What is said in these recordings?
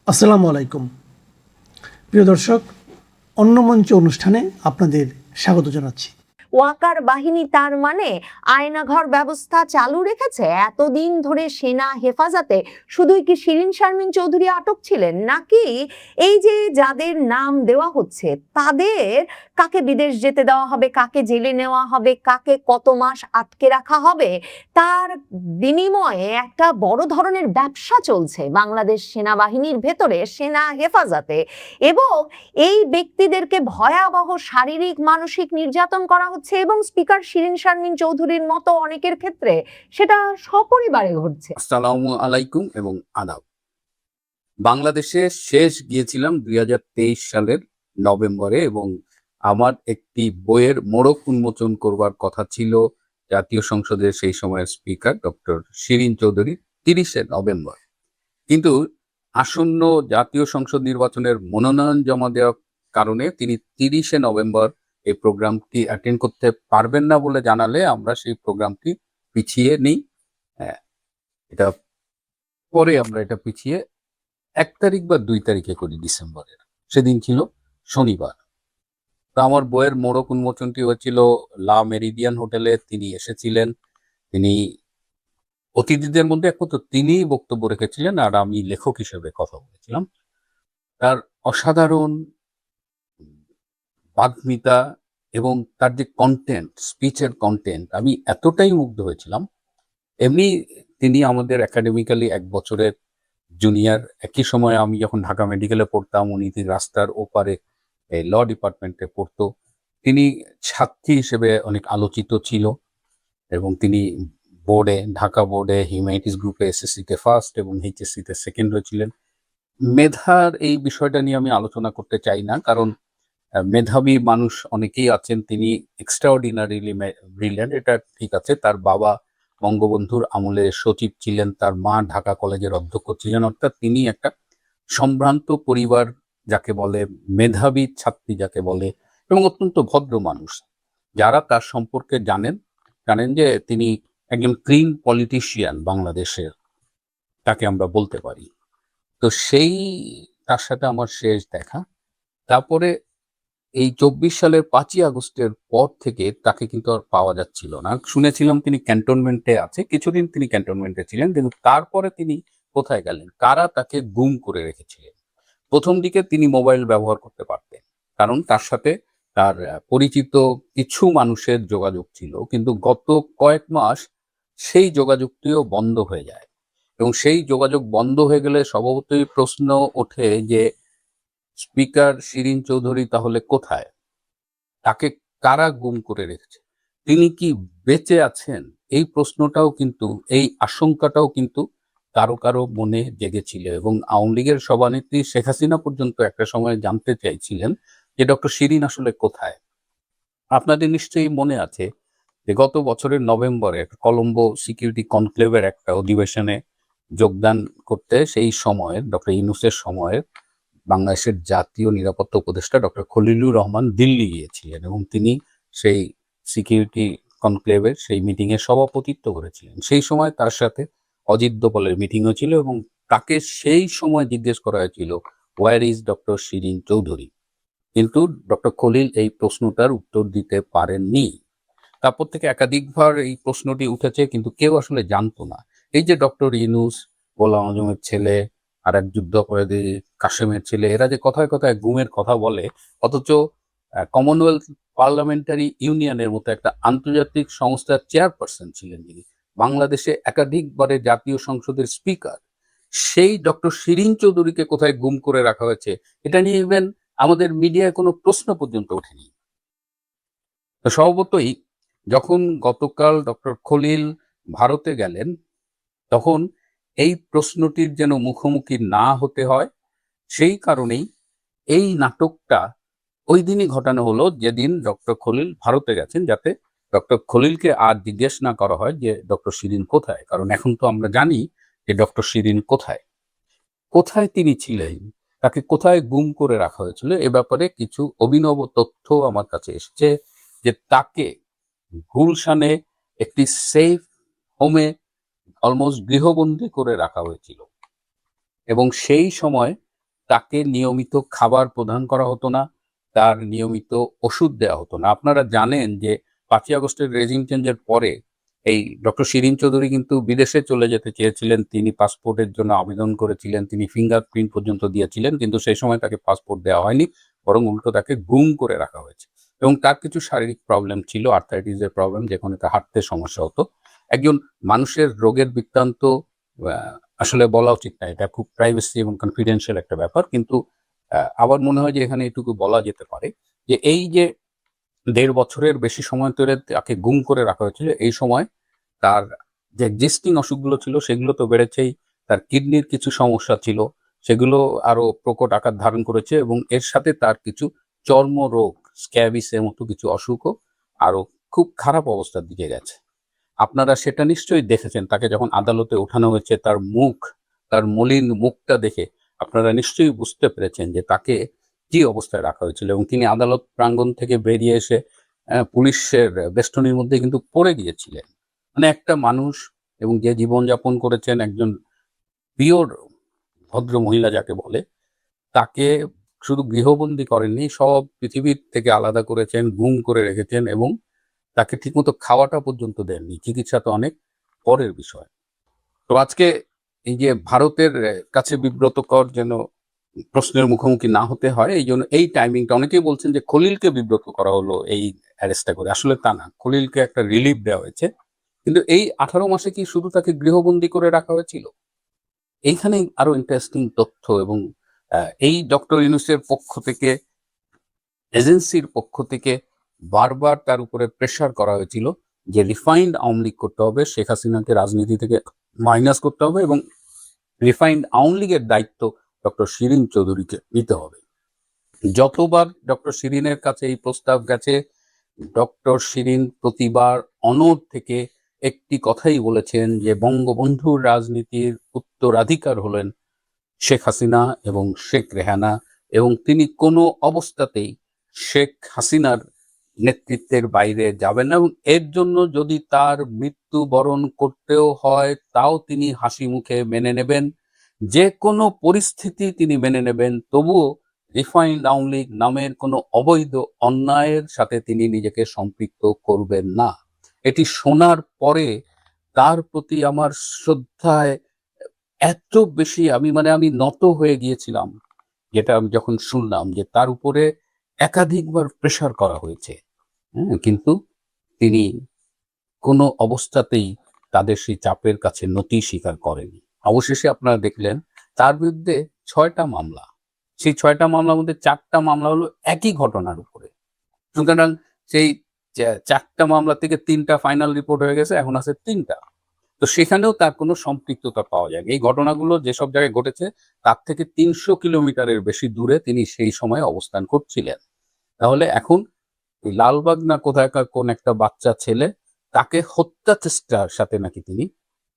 আসসালামু আলাইকুম। প্রিয় দর্শক, অন্য মঞ্চ অনুষ্ঠানে আপনাদের স্বাগত জানাচ্ছি। ওয়াকার বাহিনী তার মানে আয়নাঘর ব্যবস্থা চালু রেখেছে? এতদিন ধরে সেনা হেফাজতে শুধুই কি শিরিন শারমিন চৌধুরী আটক ছিলেন, নাকি এই যে যাদের নাম দেওয়া হচ্ছে তাদের কাকে বিদেশ যেতে দেওয়া হবে, কাকে জেলে নেওয়া হবে, কাকে কত মাস আটকে রাখা হবে, তার বিনিময়ে একটা বড় ধরনের ব্যবসা চলছে বাংলাদেশ সেনাবাহিনীর ভেতরে, সেনা হেফাজতে। এবং এই ব্যক্তিদেরকে ভয়াবহ শারীরিক মানসিক নির্যাতন করা হচ্ছে, এবং স্পিকার শিরিন শারমিন চৌধুরীর মতো অনেকের ক্ষেত্রে সেটা সপরিবারে ঘটছে। আসসালামু আলাইকুম এবং আদাব। বাংলাদেশে শেষ গিয়েছিলাম ২০২৩ সালের নভেম্বরে এবং আমার একটি বইয়ের মোড়ক উন্মোচন করবার কথা ছিল জাতীয় সংসদের সেই সময়ের স্পিকার ডক্টর শিরিন চৌধুরী ৩০শে নভেম্বর। কিন্তু আসন্ন জাতীয় সংসদ নির্বাচনের মনোনয়ন জমা দেওয়ার কারণে তিনি ৩০শে নভেম্বর এই প্রোগ্রামটি অ্যাটেন্ড করতে পারবেন না বলে জানালে আমরা সেই প্রোগ্রামটি পিছিয়ে নিই। হ্যাঁ, এটা পরে আমরা এটা পিছিয়ে ১ তারিখ বা ২ তারিখে করি ডিসেম্বরের। সেদিন ছিল শনিবার। তো আমার বইয়ের মোড়ক উন্মোচনটি হয়েছিল লা মেরিডিয়ান হোটেলে। তিনি এসেছিলেন। তিনি অতিথিদের মধ্যে একমাত্র তিনিই বক্তব্য রেখেছিলেন আর আমি লেখক হিসেবে কথা বলেছিলাম। তার অসাধারণ বাগ্মিতা এবং তার যে কনটেন্ট, স্পিচের কনটেন্ট, আমি এতটাই মুগ্ধ হয়েছিলাম। এমনি তিনি আমাদের একাডেমিক্যালি ১ বছরের জুনিয়র। একই সময়ে আমি যখন ঢাকা মেডিকেলে পড়তাম, উনি রাস্তার ওপারে ল ডিপার্টমেন্টে পড়তো। তিনি ছাত্রী হিসেবে অনেক আলোচিত ছিল এবং তিনি ঢাকা বোর্ডে হিউম্যানিটিস গ্রুপে এসএসসিতে ফার্স্ট এবং এইচএসসিতে সেকেন্ড হয়েছিলেন। মেধার এই বিষয়টা নিয়ে আমি আলোচনা করতে চাই না, কারণ মেধাবী মানুষ অনেকেই আছেন। তিনি এক্সট্রাঅর্ডিনারিলি ব্রিলিয়ান্ট, এটা ঠিক আছে। তার বাবা বঙ্গবন্ধুর আমলে সচিব ছিলেন, তার মা ঢাকা কলেজের অধ্যক্ষ ছিলেন। অর্থাৎ তিনি একটা সম্ভ্রান্ত পরিবার যাকে বলে, মেধাবী ছাত্রী যাকে বলে, এবং অত্যন্ত ভদ্র মানুষ। যারা তার সম্পর্কে জানেন যে তিনি একজন ক্লিন পলিটিশিয়ান বাংলাদেশের, তাকে আমরা বলতে পারি। তো সেই তার সাথে আমার শেষ দেখা। তারপরে এই ২৪ সালের ৫ই আগস্টের পর থেকে তাকে কিন্তু আর পাওয়া যাচ্ছিল না। শুনেছিলাম তিনি ক্যান্টনমেন্টে আছে। কিছুদিন তিনি ক্যান্টনমেন্টে ছিলেন, কিন্তু তারপরে তিনি কোথায় গেলেন? কারা তাকে গুম করে রেখেছিলেন? ১ম দিকে তিনি মোবাইল ব্যবহার করতে পারতেন, কারণ তার সাথে তার পরিচিত কিছু মানুষের যোগাযোগ ছিল। কিন্তু গত কয়েক মাস সেই যোগাযোগটিও বন্ধ হয়ে যায় এবং সেই যোগাযোগ বন্ধ হয়ে গেলে স্বভাবতই প্রশ্ন ওঠে যে স্পিকার শিরিন চৌধুরী তাহলে কোথায়? তাকে কারা গুম করে রেখেছে? তিনি কি বেঁচে আছেন? এই প্রশ্নটাও কিন্তু, এই আশঙ্কাটাও কিন্তু কারো মনে জেগেছিল এবং আওয়ামী লীগের সভানেত্রী শেখ হাসিনা পর্যন্ত একটা সময় জানতে চাইছিলেন যে ডক্টর শিরিন আসলে কোথায়? আপনাদের নিশ্চয়ই মনে আছে যে গত বছরের নভেম্বরে কলম্বো সিকিউরিটি কনক্লেভের একটা অধিবেশনে যোগদান করতে সেই সময়ে ডক্টর ইউনূসের সময়ে বাংলাদেশের জাতীয় নিরাপত্তা উপদেষ্টা ডক্টর খলিলুর রহমান দিল্লি গিয়েছিলেন এবং তিনি সেই সিকিউরিটি কনক্লেভের সেই মিটিংয়ে সভাপতিত্ব করেছিলেন। সেই সময় তার সাথে অজিত দোভালের মিটিংও ছিল এবং তাকে সেই সময় জিজ্ঞেস করা হয়েছিল, where is doctor Shirin Chowdhury? কিন্তু ডক্টর খলিল এই প্রশ্নটার উত্তর দিতে পারেননি। তারপর থেকে একাধিকবার এই প্রশ্নটি উঠেছে, কিন্তু কেউ আসলে জানতো না। এই যে ডক্টর ইউনূস, গোলাম আজমের ছেলে, আর এক যুদ্ধাপরাধী কাশেমের ছেলে, এরা যে কথায় কথায় গুমের কথা বলে, অথচ কমনওয়েলথ পার্লামেন্টারি ইউনিয়নের মতো একটা আন্তর্জাতিক সংস্থার চেয়ারপারসন ছিলেন যিনি, বাংলাদেশে একাধিকবারে জাতীয় সংসদের স্পিকার, সেই ডক্টর শিরিন চৌধুরীকে কোথায় গুম করে রাখা হয়েছে, এটা নিয়ে ইভেন আমাদের মিডিয়ায় কোনো প্রশ্ন পর্যন্ত ওঠেনি। তো স্বভাবতই যখন গতকাল ডক্টর খলিল ভারতে গেলেন, তখন এই প্রশ্নটির যেন মুখোমুখি না হতে হয়, সেই কারণেই এই নাটকটা ওই দিনই ঘটানো হলো যেদিন ডক্টর খলিল ভারতে গেছেন, যাতে ডক্টর খলিলকে আর জিজ্ঞেস না করা হয় যে ডক্টর শিরিন কোথায়। কারণ এখন তো আমরা জানি যে ডক্টর শিরিন কোথায়, কোথায় তিনি ছিলেন, তাকে কোথায় গুম করে রাখা হয়েছিল। এ ব্যাপারে কিছু অভিনব তথ্য আমার কাছে এসেছে যে তাকে গুলশানে একটি সেফ হোমে অলমোস্ট গৃহবন্দী করে রাখা হয়েছিল এবং সেই সময় তাকে নিয়মিত খাবার প্রদান করা হতো না, তার নিয়মিত ওষুধ দেওয়া হতো না। আপনারা জানেন যে ৫ই আগস্টের রেজিম চেঞ্জের পরে এই ডক্টর শিরীন চৌধুরী কিন্তু বিদেশে চলে যেতে চেয়েছিলেন। তিনি পাসপোর্টের জন্য আবেদন করেছিলেন, তিনি ফিঙ্গারপ্রিন্ট পর্যন্ত দিয়েছিলেন, কিন্তু সেই সময় তাকে পাসপোর্ট দেওয়া হয়নি, বরং উল্টো তাকে গুম করে রাখা হয়েছে। এবং তার কিছু শারীরিক প্রবলেম ছিল, আর্থ্রাইটিসের প্রবলেম, যেখানে তার হাঁটতে সমস্যা হতো। একজন মানুষের রোগের বৃত্তান্ত আসলে বলা উচিত না, এটা খুব প্রাইভেসি এবং কনফিডেন্সিয়াল একটা ব্যাপার, কিন্তু আমার মনে হয় যে এখানে এটুকু বলা যেতে পারে যে এই যে ১.৫ বছরের বেশি সময় ধরে তাকে গুম করে রাখা হয়েছিল, এই সময় তার যে এক্সিস্টিং অসুখগুলো ছিল সেগুলো তো বেড়েছেই, তার কিডনির কিছু সমস্যা ছিল, সেগুলো আরো প্রকট আকার ধারণ করেছে, এবং এর সাথে তার কিছু চর্মরোগ, স্ক্যাবিসের মতো কিছু অসুখও আরো খুব খারাপ অবস্থার দিকে গেছে। আপনারা সেটা নিশ্চয়ই দেখেছেন, তাকে যখন আদালতে ওঠানো হয়েছে, তার মুখ, তার মলিন মুখটা দেখে আপনারা নিশ্চয়ই বুঝতে পেরেছেন যে তাকে কি অবস্থায় রাখা হয়েছিল। এবং তিনি আদালত প্রাঙ্গণ থেকে বেরিয়ে এসে পুলিশের বেষ্টনীর মধ্যে কিন্তু পড়ে গিয়েছিলেন। মানে একটা মানুষ, এবং যে জীবনযাপন করেছেন, একজন পিওর ভদ্র মহিলা যাকে বলে, তাকে শুধু গৃহবন্দী করেননি, সব পৃথিবীর থেকে আলাদা করেছেন, গুম করে রেখেছেন, এবং তাকে ঠিকমতো খাওয়াটা পর্যন্ত দেননি। চিকিৎসা তো অনেক পরের বিষয়। তো আজকে এই যে ভারতের কাছে বিব্রতকর যেন প্রশ্নের মুখোমুখি না হতে হয়, এই জন্য এই টাইমিংটা, অনেকেই বলছেন যে খলিলকে বিব্রত করা হলো এই অ্যারেস্টটা করে। আসলে তা না, খলিলকে একটা রিলিফ দেওয়া হয়েছে, কিন্তু এই 18 মাসে কি শুধু তাকে গৃহবন্দী করে রাখা হয়েছিল? এইখানে আরো ইন্টারেস্টিং তথ্য, এবং এই ডক্টর ইউনূসের পক্ষ থেকে, এজেন্সির পক্ষ থেকে বারবার তার উপরে প্রেসার করা হয়েছিল যে রিফাইন্ড আওয়ামী লীগ করতে হবে, শেখ হাসিনাকে রাজনীতি থেকে মাইনাস করতে হবে, এবং রিফাইন্ড আওয়ামী লীগের দায়িত্ব ডক্টর শিরীন চৌধুরীকে নিতে হবে। যতবার ডক্টর শিরীনের কাছে এই প্রস্তাব গেছে, ডক্টর শিরীন প্রতিবার অনড় থেকে একটি কথাই বলেছেন যে বঙ্গবন্ধুর রাজনীতির উত্তরাধিকার হলেন শেখ হাসিনা এবং শেখ রেহানা, এবং তিনি কোনো অবস্থাতেই শেখ হাসিনার নেতৃত্বের বাইরে যাবেন না, এবং এর জন্য যদি তার মৃত্যুবরণ করতেও হয় তাও তিনি হাসি মুখে মেনে নেবেন, যে কোনো পরিস্থিতি তিনি মেনে নেবেন, তবুও রিফাইন্ড আওয়ামী লীগ নামের কোনো অবৈধ অন্যায়ের সাথে তিনি নিজেকে সম্পৃক্ত করবেন না। এটি শোনার পরে তার প্রতি আমার শ্রদ্ধায় এত বেশি, আমি নত হয়ে গিয়েছিলাম, যেটা আমি যখন শুনলাম যে তার উপরে একাধিকবার প্রেসার করা হয়েছে, কিন্তু তিনি কোনো অবস্থাতেই তাদের সেই চাপের কাছে নতি স্বীকার করেনি। অবশেষে আপনারা দেখলেন তার বিরুদ্ধে 6টা মামলা, সেই 6টা মামলার মধ্যে 4টা মামলা হলো একই ঘটনার উপরে। সুতরাং সেই 4টা মামলা থেকে 3টা ফাইনাল রিপোর্ট হয়ে গেছে, এখন আছে 3টা। তো সেখানেও তার কোনো সম্পৃক্ততা পাওয়া যায়। এই ঘটনাগুলো যেসব জায়গায় ঘটেছে তার থেকে 300 কিলোমিটারের বেশি দূরে তিনি সেই সময় অবস্থান করছিলেন। তাহলে এখন এই লালবাগ না কোথায়কার কোন একটা বাচ্চা ছেলে, তাকে হত্যা চেষ্টার সাথে নাকি তিনি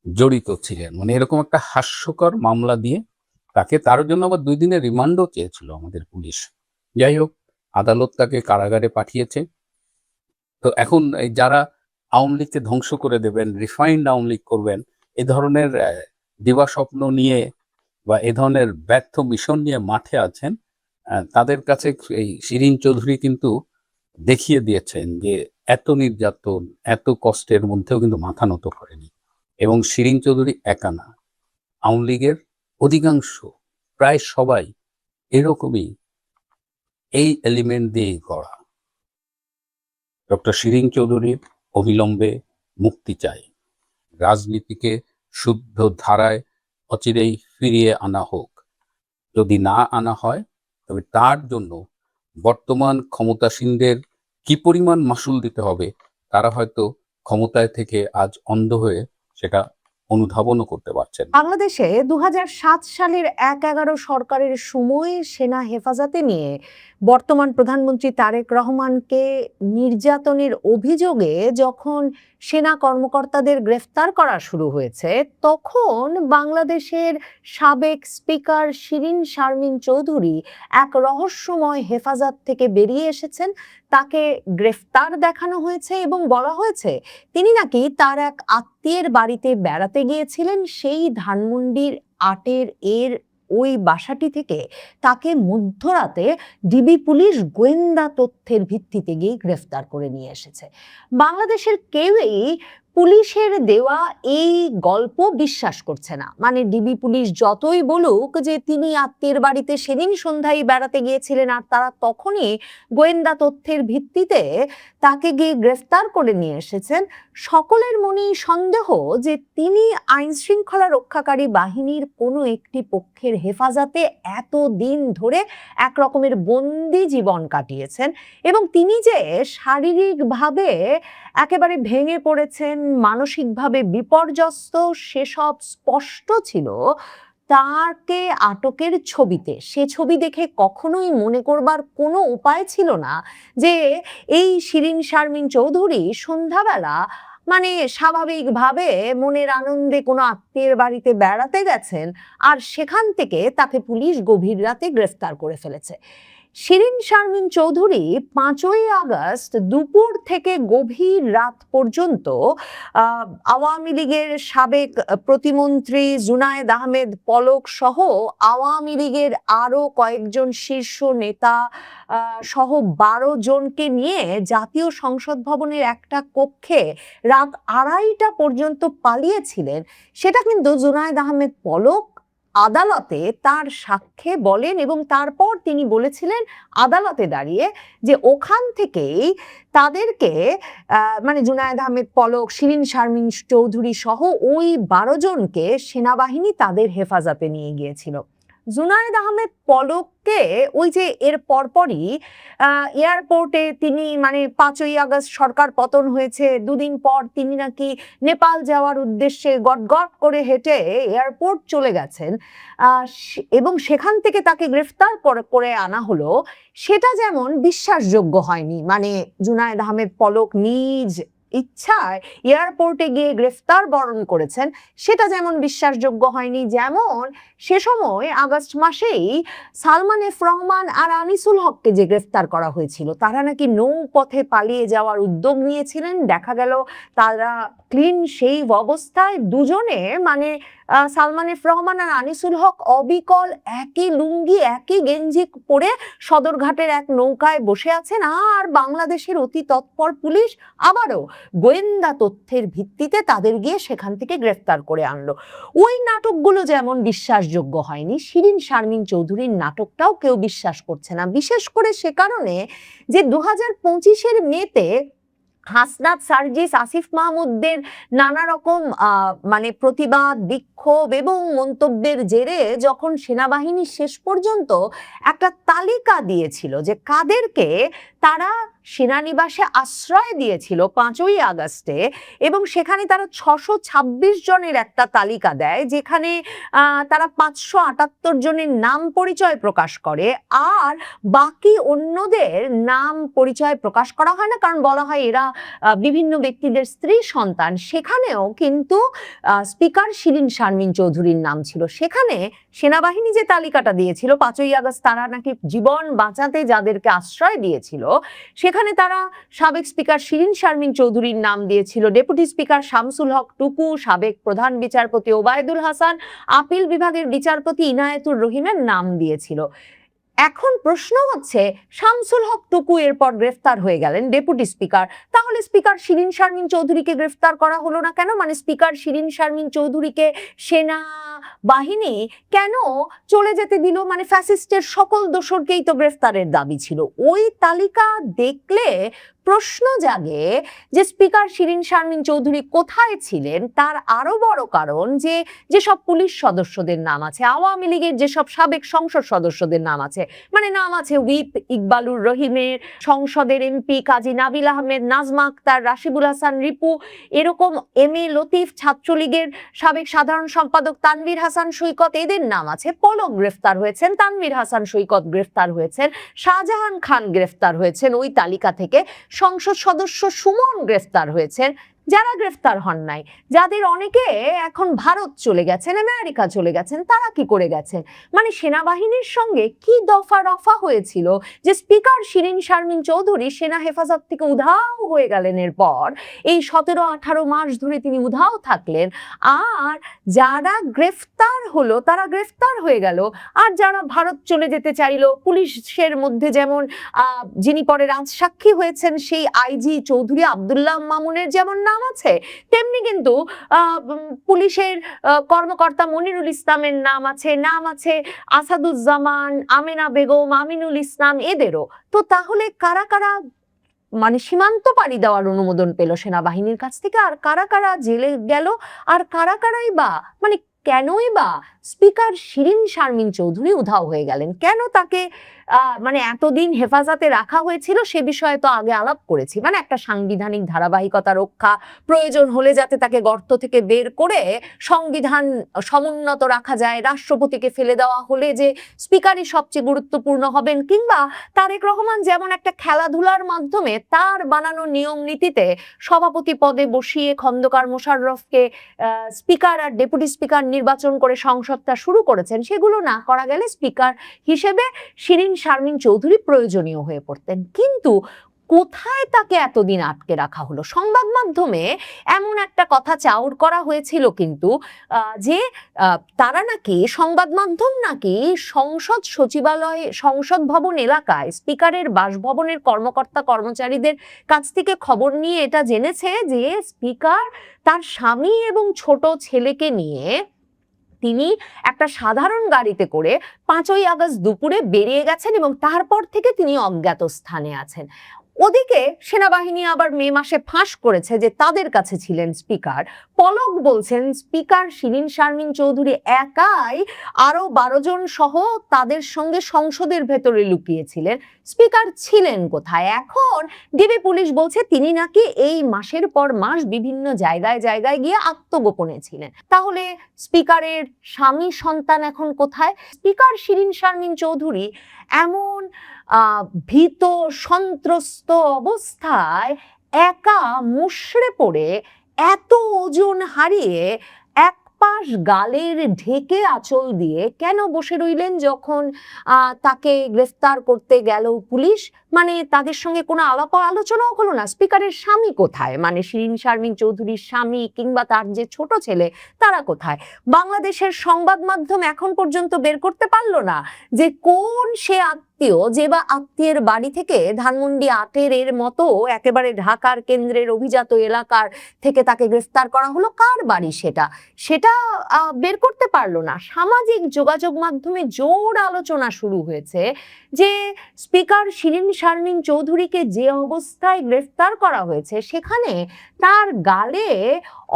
জড়িত ছিলেন। মানে এরকম একটা হাস্যকর মামলা দিয়ে তাকে, তার জন্য আবার 2 দিনের রিমান্ডও চেয়েছিল আমাদের পুলিশ। যাই হোক, আদালত তাকে কারাগারে পাঠিয়েছে। তো এখন এই যারা আওয়ামী লীগকে ধ্বংস করে দেবেন, রিফাইন্ড আওয়ামী লীগ করবেন, এ ধরনের দিবাস্বপ্ন নিয়ে বা এ ধরনের ব্যর্থ মিশন নিয়ে মাঠে আছেন, তাদের কাছে এই শিরীন চৌধুরী কিন্তু দেখিয়ে দিয়েছেন যে এত নির্যাতন, এত কষ্টের মধ্যেও কিন্তু মাথা নত করেনি। এবং শিরীন চৌধুরী একা না, আওয়ামী লীগের অধিকাংশ, প্রায় সবাই এরকমই, এই এলিমেন্ট দিয়েই গড়া। ডক্টর শিরীন চৌধুরীর অবিলম্বে মুক্তি চাই। রাজনীতিকে শুদ্ধ ধারায় অচিরেই ফিরিয়ে আনা হোক। যদি না আনা হয় তবে তার জন্য বর্তমান ক্ষমতাসীনদের কি পরিমাণ মাশুল দিতে হবে, তারা হয়তো ক্ষমতায় থেকে আজ অন্ধ হয়ে সেটা অনুধাবনও করতে পারছেন না। বাংলাদেশে 2007 সালের 1/11 সরকারের সময় সেনা হেফাজতে নিয়ে বর্তমান প্রধানমন্ত্রী তারেক রহমানকে নির্যাতনের অভিযোগে যখন সেনা কর্মকর্তাদের গ্রেফতার করা শুরু হয়েছে, তখন বাংলাদেশের সাবেক স্পিকার শিরীন শারমিন চৌধুরী এক রহস্যময় হেফাজত থেকে বেরিয়ে এসেছেন। তাকে গ্রেফতার দেখানো হয়েছে এবং বলা হয়েছে তিনি নাকি তার এক আত্মীয়ের বাড়িতে বেড়াতে গিয়েছিলেন, সেই ধানমন্ডির 8-এর ওই বাসাটি থেকে তাকে মধ্যরাতে ডিবি পুলিশ গোয়েন্দা তথ্যের ভিত্তিতে গিয়ে গ্রেফতার করে নিয়ে এসেছে। বাংলাদেশের কেউই পুলিশের দেওয়া এই গল্প বিশ্বাস করছে না। মানে ডিবি পুলিশ যতই বলুক যে তিনি আত্মীয়ের বাড়িতে সেদিন সন্ধ্যায় বেড়াতে গিয়েছিলেন আর তারা তখনই গোয়েন্দা তথ্যের ভিত্তিতে তাকে গিয়ে গ্রেফতার করে নিয়ে এসেছেন, সকলের মনেই সন্দেহ যে তিনি আইন শৃঙ্খলা রক্ষাকারী বাহিনীর কোনো একটি পক্ষের হেফাজতে এতদিন ধরে এক রকমের বন্দি জীবন কাটিয়েছেন এবং তিনি যে শারীরিকভাবে একেবারে ভেঙে পড়েছেন, মানসিকভাবে বিপর্যস্ত, সেসব স্পষ্ট ছিল তাকে আটকের ছবিতে। সে ছবি দেখে কখনোই মনে করবার কোনো উপায় ছিল না যে এই শিরিন শারমিন চৌধুরী সন্ধ্যাবেলা মানে স্বাভাবিকভাবে মনের আনন্দে কোনো আত্মীয়ের বাড়িতে বেড়াতে গেছেন আর সেখান থেকে তাকে পুলিশ গভীর রাতে গ্রেফতার করে ফেলেছে। শিরিন শারমিন চৌধুরী 5ই আগস্ট দুপুর থেকে গভীর রাত পর্যন্ত আওয়ামী লীগের সাবেক প্রতিমন্ত্রী জুনায়েদ আহমেদ পলক সহ আওয়ামী লীগের আরো কয়েকজন শীর্ষ নেতা সহ 12 জনকে নিয়ে জাতীয় সংসদ ভবনের একটা কক্ষে রাত 2:30টা পর্যন্ত পালিয়েছিলেন। সেটা কিন্তু জুনায়েদ আহমেদ পলক আদালতে তার সাক্ষ্যে বলেন এবং তারপর তিনি বলেছিলেন আদালতে দাঁড়িয়ে যে ওখান থেকেই তাদেরকে মানে জুনায়েদ আহমেদ পলক, শিরিন শারমিন চৌধুরী সহ ওই 12 জনকে সেনাবাহিনী তাদের হেফাজতে নিয়ে গিয়েছিল। জুনায়েদ আহমেদ পলককে ওই যে এর পরপরই এয়ারপোর্টে তিনি মানে 5ই আগস্ট সরকার পতন হয়েছে, দুদিন পর তিনি নাকি নেপাল যাওয়ার উদ্দেশ্যে গটগট করে হেঁটে এয়ারপোর্ট চলে গেছেন এবং সেখান থেকে তাকে গ্রেফতার করে আনা হলো। সেটা যেমন বিশ্বাসযোগ্য হয়নি, মানে জুনায়েদ আহমেদ পলক নিজ ইচ্ছায় এয়ারপোর্টে গিয়ে গ্রেফতার বরণ করেছেন সেটা যেমন বিশ্বাসযোগ্য হয়নি, যেমন সে সময় আগস্ট মাসেই সালমান এফ রহমান আর আনিসুল হককে যে গ্রেফতার করা হয়েছিল তারা নাকি নৌপথে পালিয়ে যাওয়ার উদ্যোগ নিয়েছিলেন। দেখা গেল তারা ক্লিন শেভ অবস্থায় দুজনে মানে সালমান এফ রহমান আর আনিসুল হক অবিকল একই লুঙ্গি একই গেঞ্জি পরে সদরঘাটের এক নৌকায় বসে আছেন আর বাংলাদেশের অতি তৎপর পুলিশ আবারও গোয়েন্দা তথ্যের ভিত্তিতে তাদের গিয়ে সেখান থেকে গ্রেফতার করে আনলো। ওই নাটকগুলো যেমন বিশ্বাসযোগ্য হয়নি, শিরিন শারমিন চৌধুরীর নাটকটাও কেউ বিশ্বাস করছে না, বিশেষ করে সে কারণে যে 2025-এর মেতে হাসনাত, সার্জিস, আসিফ মাহমুদদের নানা রকম মানে প্রতিবাদ, বিক্ষোভ এবং মন্তব্যের জেরে যখন সেনাবাহিনী শেষ পর্যন্ত একটা তালিকা দিয়েছিল যে কাদেরকে তারা সেনানিবাসে আশ্রয় দিয়েছিল 5ই আগস্টে এবং সেখানে তারা 626 জনের একটা তালিকা দেয় যেখানে তারা 578 জনের নাম পরিচয় প্রকাশ করে আর বাকি অন্যদের নাম পরিচয় প্রকাশ করা হয় না, কারণ বলা হয় এরা বিভিন্ন ব্যক্তিদের স্ত্রী সন্তান। সেখানেও কিন্তু স্পিকার শিরিন শারমিন চৌধুরীর নাম ছিল। সেখানে সেনাবাহিনী যে তালিকাটা দিয়েছিল 5ই আগস্ট তারা নাকি জীবন বাঁচাতে যাদেরকে আশ্রয় দিয়েছিল সেখানে তারা সাবেক স্পিকার শিরিন শারমিন চৌধুরীর নাম দিয়েছিল, ডেপুটি স্পিকার শামসুল হক টুকু, সাবেক প্রধান বিচারপতি ওবায়দুল হাসান, আপিল বিভাগের বিচারপতি ইনায়েতুর রহিমের নাম দিয়েছিল। এখন প্রশ্ন হচ্ছে শামসুল হক টুকু এরপর গ্রেফতার হয়ে গেলেন ডেপুটি স্পিকার, তাহলে স্পিকার শিরিন শারমিন চৌধুরীকে গ্রেফতার করা হলো না কেন? মানে স্পিকার শিরিন শারমিন চৌধুরীকে সেনা বাহিনী কেন চলে যেতে দিল? মানে ফ্যাসিস্টের সকল দোসরকেই তো গ্রেফতারের দাবি ছিল। ওই তালিকা দেখলে প্রশ্ন জাগে যে স্পিকার শিরিন শারমিন চৌধুরী কোথায় ছিলেন। তার আরো বড় কারণ যে যেসব পুলিশ সদস্যদের নাম আছে, আওয়ামী লীগের যেসব সাবেক সংসদ সদস্যদের নাম আছে, মানে নাম আছে হুইপ ইকবালুর রহিমের, সংসদের এমপি কাজী নাবিল আহমেদ, নাজমা আক্তার, রাশিবুল হাসান রিপু, এরকম এম এ লতিফ, ছাত্রলীগের সাবেক সাধারণ সম্পাদক তানভীর হাসান সৈকত, এদের নাম আছে। পলক গ্রেফতার হয়েছেন, তানভীর হাসান সৈকত গ্রেফতার হয়েছেন, শাহজাহান খান গ্রেফতার হয়েছেন ওই তালিকা থেকে, সংসদ সদস্য সুমন গ্রেফতার হয়েছেন, যারা গ্রেফতার হন নাই, যাদের অনেকে এখন ভারত চলে গেছেন, আমেরিকা চলে গেছেন, তারা কি করে গেছেন? মানে সেনাবাহিনীর সঙ্গে কি দফা রফা হয়েছিল যে স্পিকার শিরীন শারমিন চৌধুরী সেনা হেফাজত থেকে উধাও হয়ে গেলেন। এরপর এই 17-18 মাস ধরে তিনি উধাও থাকলেন, আর যারা গ্রেফতার হলো তারা গ্রেফতার হয়ে গেল, আর যারা ভারত চলে যেতে চাইলো, পুলিশের মধ্যে যেমন যিনি পরে রাজসাক্ষী হয়েছেন সেই আইজি চৌধুরী আব্দুল্লাহ মামুনের যেমন নাম আছে, তেমনি কিন্তু পুলিশের কর্মকর্তা মনিরুল ইসলামের নাম আছে আসাদুজ্জামান, আমেনা বেগম, আমিনুল ইসলাম, এদেরও। তো তাহলে কারা কারা মানে সীমান্ত পাড়ি দেওয়ার অনুমোদন পেল সেনাবাহিনীর কাছ থেকে, আর কারা কারা জেলে গেল, আর কারা কারাই বা মানে কেনই বা স্পিকার শিরীন শারমিন চৌধুরী উধাও হয়ে গেলেন? কেন তাকে মানে এতদিন হেফাজতে রাখা হয়েছিল সে বিষয়ে তো আগে আলাপ করেছি। মানে একটা সাংবিধানিক ধারাবাহিকতা রক্ষা, প্রয়োজন হলে যাতে তাকে গর্ত থেকে বের করে সংবিধান সমুন্নত রাখা যায়, রাষ্ট্রপতিকে ফেলে দেওয়া হলে যে স্পিকারই সবচেয়ে গুরুত্বপূর্ণ হবেন, কিংবা তারেক রহমান যেমন একটা খেলাধুলার মাধ্যমে তার বানানো নিয়ম নীতিতে সভাপতি পদে বসিয়ে খন্দকার মোশাররফকে স্পিকার আর ডেপুটি স্পিকার নির্বাচন করে সংসদটা শুরু করেছেন, সেগুলো না করা গেলে স্পিকার হিসেবে শিরীন শারমিন চৌধুরী প্রয়োজনীয় হয়ে পড়তেন। কিন্তু কোথায় তাকে এতদিন আটকে রাখা হলো? সংবাদ মাধ্যমে এমন একটা কথা চাউর করা হয়েছিল কিন্তু যে তারা নাকি, সংবাদ মাধ্যম নাকি সংসদ সচিবালয়, সংসদ ভবন এলাকায় স্পিকারের বাসভবনের কর্মকর্তা কর্মচারীদের কাছ থেকে খবর নিয়ে এটা জেনেছে যে স্পিকার তার স্বামী এবং ছোট ছেলেকে নিয়ে তিনি একটা সাধারণ গাড়িতে করে 5ই আগস্ট দুপুরে বেরিয়ে গেছেন এবং তারপর থেকে তিনি অজ্ঞাত স্থানে আছেন। ওদিকে সেনাবাহিনী আবার মে মাসে ফাঁস করেছে যে তাদের কাছে ছিলেন স্পিকার। পলক বলছেন স্পিকার শিরীন শারমিন চৌধুরী একাই আরো 12 জন সহ তাদের সঙ্গে সংসদের ভেতরে লুকিয়েছিলেন। স্পিকার ছিলেন কোথায়? এখন ডিবি পুলিশ বলছে তিনি নাকি এই মাসের পর মাস বিভিন্ন জায়গায় জায়গায় গিয়ে আত্মগোপনে ছিলেন। তাহলে স্পিকারের স্বামী সন্তান এখন কোথায়? স্পিকার শিরীন শারমিন চৌধুরী এমন ভীত সন্ত্রস্ত অবস্থায় একা মুষড়ে পড়ে এত ওজন হারিয়ে এক পাশ গালের ঢেকে আঁচল দিয়ে কেন বসে রইলেন যখন তাকে গ্রেফতার করতে গেল পুলিশ? মানে তাদের সঙ্গে কোনো আলাপ আলোচনাও হলো না। স্পিকারের স্বামী কোথায়? মানে শিরীন শারমিন চৌধুরীর স্বামী কিংবা তার যে ছোট ছেলে, তারা কোথায়? বাংলাদেশের সংবাদ মাধ্যম এখন পর্যন্ত বের করতে পারলো না যে কোন সে আত্মীয়, যে বা আত্মীয়ের বাড়ি থেকে ধানমন্ডি 8-এর এর মতো একেবারে ঢাকার কেন্দ্রের অভিজাত এলাকার থেকে তাকে গ্রেফতার করা হলো, কার বাড়ি সেটা বের করতে পারলো না। সামাজিক যোগাযোগ মাধ্যমে জোর আলোচনা শুরু হয়েছে যে স্পিকার শিরীন শারমিন চৌধুরীকে যে অবস্থায় গ্রেফতার করা হয়েছে সেখানে তার গালে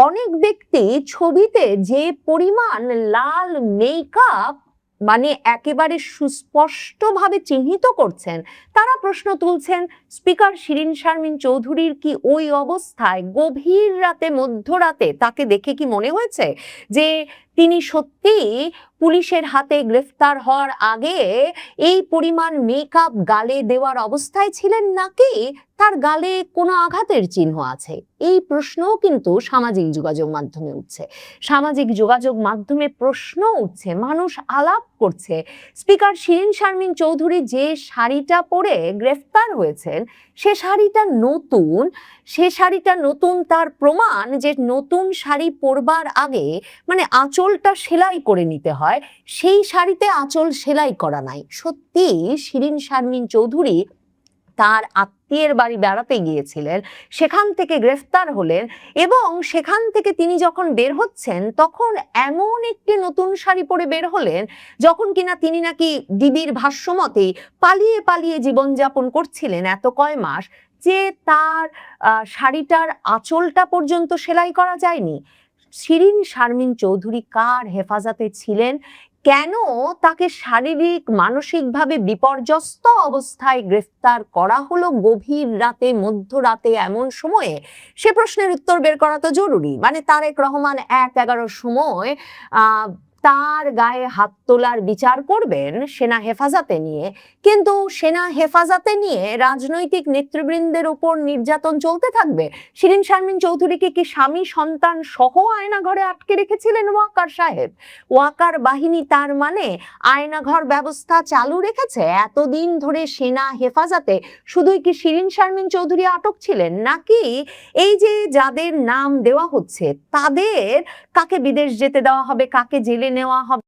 অনেক ব্যক্তি ছবিতে যে পরিমাণ লাল মেকআপ মানে একেবারে সুস্পষ্টভাবে চিহ্নিত করছেন, তারা প্রশ্ন তুলছেন স্পিকার শিরীন শারমিন চৌধুরীর কি ওই অবস্থায় গভীর রাতে, মধ্যরাতে তাকে দেখে কি মনে হয়েছে যে তিনি সত্যি পুলিশের হাতে গ্রেফতার হওয়ার আগে এই পরিমাণ মেকআপ গালে দেওয়ার অবস্থায় ছিলেন, নাকি তার গালে কোনো আঘাতের চিহ্ন আছে? এই প্রশ্নও কিন্তু সামাজিক যোগাযোগ মাধ্যমে উঠছে। সামাজিক যোগাযোগ মাধ্যমে প্রশ্ন উঠছে, মানুষ আলাপ করছে স্পিকার শিরীন শারমিন চৌধুরী যে শাড়িটা পরে গ্রেফতার হয়েছেন সে শাড়িটা নতুন, তার প্রমাণ যে নতুন শাড়ি পরবার আগে মানে আঁচলটা সেলাই করে নিতে হয়, সেই শাড়িতে আঁচল সেলাই করা নাই। সত্যি শিরীন শারমিন চৌধুরী তার আত্মীয়ের বাড়ি বেড়াতে গিয়েছিলেন, সেখান থেকে গ্রেফতার হলেন এবং সেখান থেকে তিনি যখন বের হচ্ছেন তখন এমন একটি নতুন শাড়ি পরে বের হলেন যখন কিনা তিনি নাকি ডিবির ভাষ্যমতে পালিয়ে পালিয়ে জীবনযাপন করছিলেন এত কয় মাস, যে তার শাড়িটার আঁচলটা পর্যন্ত সেলাই করা যায়নি। শিরীন শারমিন চৌধুরী কার হেফাজতে ছিলেন? কেন তাকে শারীরিক মানসিকভাবে বিপর্যস্ত অবস্থায় গ্রেফতার করা হলো গভীর রাতে, মধ্যরাতে, এমন সময়ে? সে প্রশ্নের উত্তর বের করা তো জরুরি। মানে তারেক রহমান 1-11 সময় তার গায়ে হাত তোলার বিচার করবেন সেনা হেফাজতে নিয়ে, কিন্তু সেনা হেফাজতে নিয়ে রাজনৈতিক নেতৃবৃন্দের উপর নির্যাতন চলতে থাকবে? শিরীন শারমিন চৌধুরীকে কি স্বামী সন্তান সহ আয়নাঘরে আটকে রেখেছিলেন ওয়াকার সাহেব? ওয়াকার বাহিনী তার মানে আয়নাঘর ব্যবস্থা চালু রেখেছে এতদিন ধরে সেনা হেফাজতে? শুধুই কি শিরীন শারমিন চৌধুরী আটক ছিলেন, নাকি এই যে যাদের নাম দেওয়া হচ্ছে তাদের কাকে বিদেশ যেতে দেওয়া হবে, কাকে জেলে নেওয়া হবে?